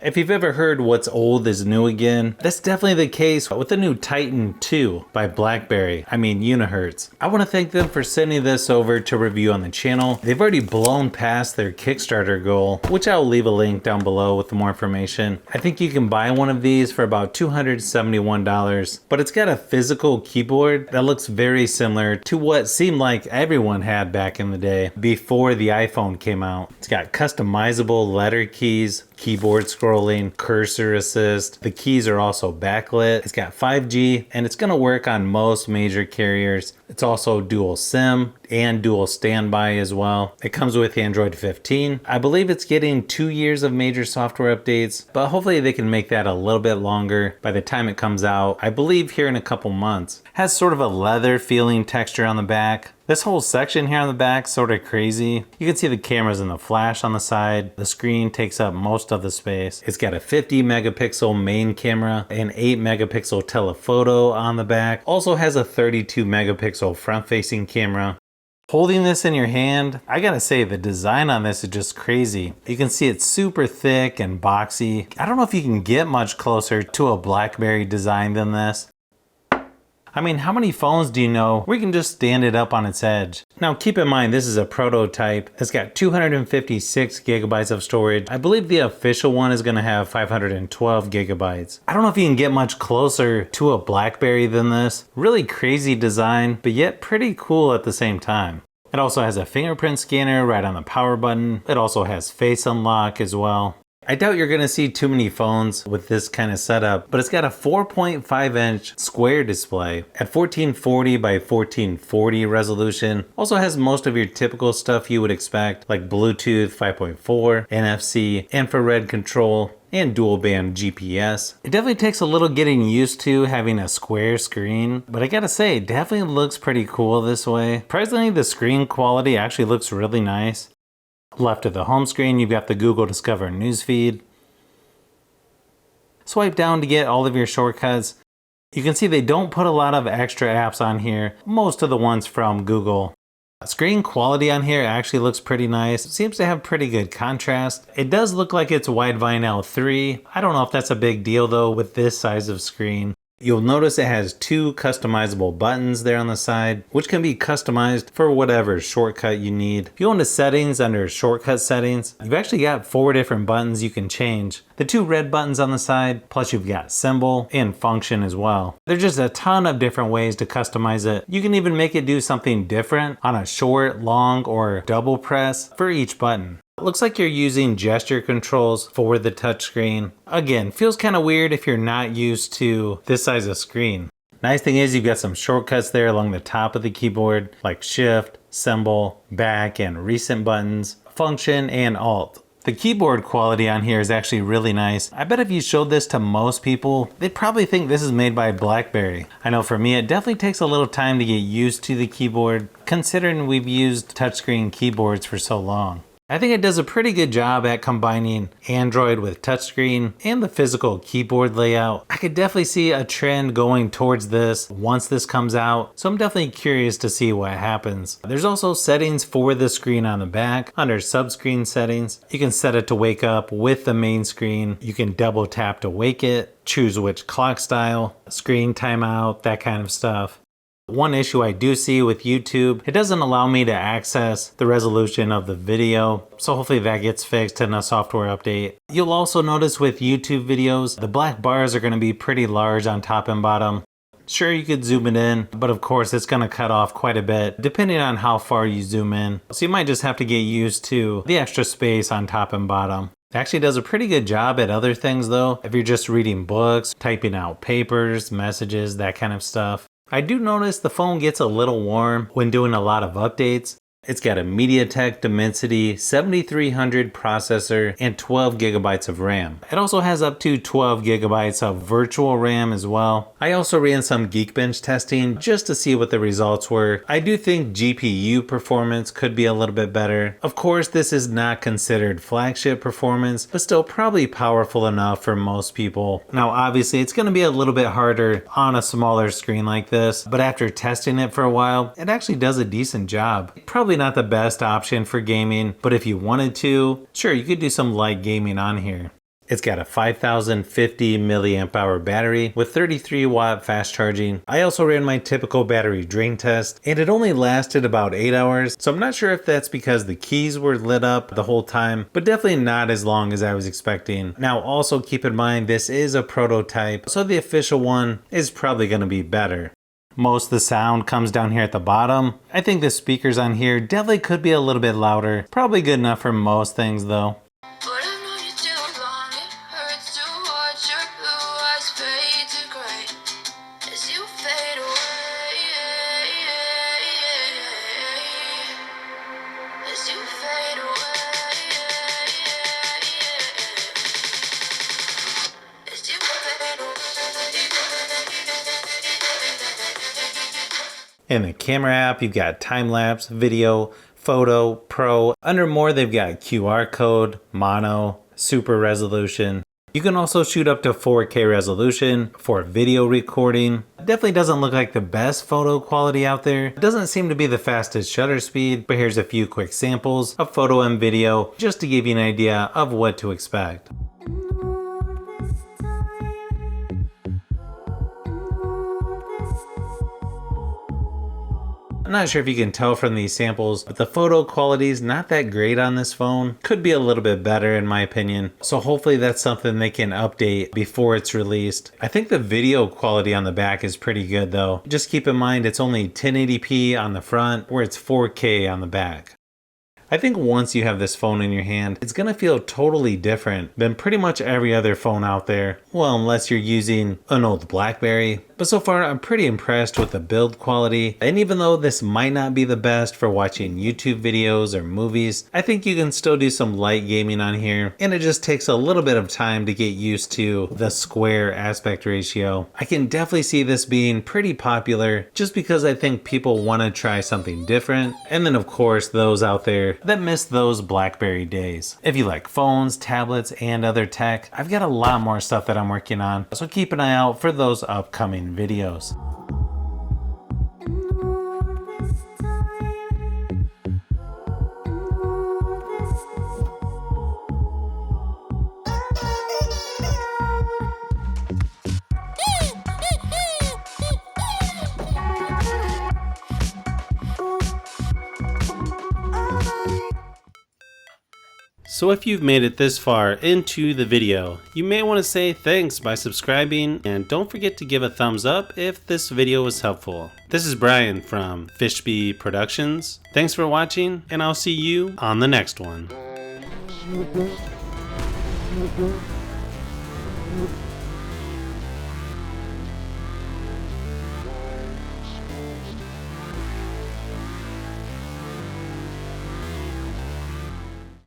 If you've ever heard what's old is new again, that's definitely the case with the new Titan 2 by Unihertz. I want to thank them for sending this over to review on the channel. They've already blown past their Kickstarter goal, which I'll leave a link down below with more information. I think you can buy one of these for about $271, but it's got a physical keyboard that looks very similar to what seemed like everyone had back in the day before the iPhone came out. It's got customizable letter keys, keyboard scrolling, cursor assist. The keys are also backlit. It's got 5G and it's going to work on most major carriers. It's also dual SIM and dual standby as well. It comes with Android 15. I believe it's getting 2 years of major software updates, but hopefully they can make that a little bit longer by the time it comes out. I believe here in a couple months. Has sort of a leather feeling texture on the back. This whole section here on the back, sort of crazy. You can see the cameras and the flash on the side. The screen takes up most of the space. It's got a 50 megapixel main camera, an 8 megapixel telephoto on the back. Also has a 32 megapixel front facing camera. Holding this in your hand, I gotta say the design on this is just crazy. You can see it's super thick and boxy. I don't know if you can get much closer to a BlackBerry design than this. I mean, how many phones do you know where you can just stand it up on its edge? Now keep in mind, this is a prototype. It's got 256 gigabytes of storage. I believe the official one is gonna have 512 gigabytes. I don't know if you can get much closer to a BlackBerry than this. Really crazy design, but yet pretty cool at the same time. It also has a fingerprint scanner right on the power button. It also has face unlock as well. I doubt you're gonna see too many phones with this kind of setup, but it's got a 4.5 inch square display at 1440 by 1440 resolution. Also has most of your typical stuff you would expect, like Bluetooth 5.4, NFC, infrared control, and dual band GPS. It definitely takes a little getting used to having a square screen, but I gotta say, it definitely looks pretty cool this way. Surprisingly, the screen quality actually looks really nice. Left of the home screen, you've got the Google Discover newsfeed. Swipe down to get all of your shortcuts. You can see they don't put a lot of extra apps on here, most of the ones from Google. Screen quality on here actually looks pretty nice. It seems to have pretty good contrast. It does look like it's Widevine L3. I don't know if that's a big deal though with this size of screen. You'll notice it has 2 customizable buttons there on the side, which can be customized for whatever shortcut you need. If you go into settings under shortcut settings, you've actually got 4 different buttons you can change. The 2 red buttons on the side, plus you've got symbol and function as well. There's just a ton of different ways to customize it. You can even make it do something different on a short, long, or double press for each button. It looks like you're using gesture controls for the touchscreen. Again, feels kind of weird if you're not used to this size of screen. Nice thing is you've got some shortcuts there along the top of the keyboard, like shift, symbol, back, and recent buttons, function, and alt. The keyboard quality on here is actually really nice. I bet if you showed this to most people, they'd probably think this is made by BlackBerry. I know for me, it definitely takes a little time to get used to the keyboard, considering we've used touchscreen keyboards for so long. I think it does a pretty good job at combining Android with touchscreen and the physical keyboard layout. I could definitely see a trend going towards this once this comes out, so I'm definitely curious to see what happens. There's also settings for the screen on the back. Under subscreen settings, you can set it to wake up with the main screen. You can double tap to wake it, choose which clock style, screen timeout, that kind of stuff. One issue I do see with YouTube, it doesn't allow me to access the resolution of the video, so hopefully that gets fixed in a software update. You'll also notice with YouTube videos, the black bars are going to be pretty large on top and bottom. Sure, you could zoom it in, but of course it's going to cut off quite a bit depending on how far you zoom in. So you might just have to get used to the extra space on top and bottom. It actually does a pretty good job at other things though, if you're just reading books, typing out papers, messages, that kind of stuff. I do notice the phone gets a little warm when doing a lot of updates. It's got a MediaTek Dimensity 7300 processor and 12 gigabytes of RAM. It also has up to 12 gigabytes of virtual RAM as well. I also ran some Geekbench testing just to see what the results were. I do think GPU performance could be a little bit better. Of course, this is not considered flagship performance, but still probably powerful enough for most people. Now, obviously, it's going to be a little bit harder on a smaller screen like this, but after testing it for a while, it actually does a decent job. Probably not the best option for gaming, but if you wanted to, sure, you could do some light gaming on here. It's got a 5050 milliamp hour battery with 33 watt fast charging. I also ran my typical battery drain test and it only lasted about 8 hours. So I'm not sure if that's because the keys were lit up the whole time, but definitely not as long as I was expecting. Now also keep in mind this is a prototype, so the official one is probably going to be better. Most of the sound comes down here at the bottom. I think the speakers on here definitely could be a little bit louder. Probably good enough for most things though. In the camera app, you've got time-lapse, video, photo, pro. Under more, they've got QR code, mono, super resolution. You can also shoot up to 4K resolution for video recording. Definitely doesn't look like the best photo quality out there. It doesn't seem to be the fastest shutter speed, but here's a few quick samples of photo and video just to give you an idea of what to expect. I'm not sure if you can tell from these samples, but the photo quality is not that great on this phone. Could be a little bit better in my opinion. So hopefully that's something they can update before it's released. I think the video quality on the back is pretty good though. Just keep in mind it's only 1080p on the front where it's 4K on the back. I think once you have this phone in your hand, it's going to feel totally different than pretty much every other phone out there. Well, unless you're using an old BlackBerry. But so far, I'm pretty impressed with the build quality. And even though this might not be the best for watching YouTube videos or movies, I think you can still do some light gaming on here. And it just takes a little bit of time to get used to the square aspect ratio. I can definitely see this being pretty popular just because I think people want to try something different. And then of course, those out there that miss those BlackBerry days. If you like phones, tablets, and other tech, I've got a lot more stuff that I'm working on, so keep an eye out for those upcoming videos. So if you've made it this far into the video, you may want to say thanks by subscribing, and don't forget to give a thumbs up if this video was helpful. This is Brian from Fishbee Productions. Thanks for watching, and I'll see you on the next one.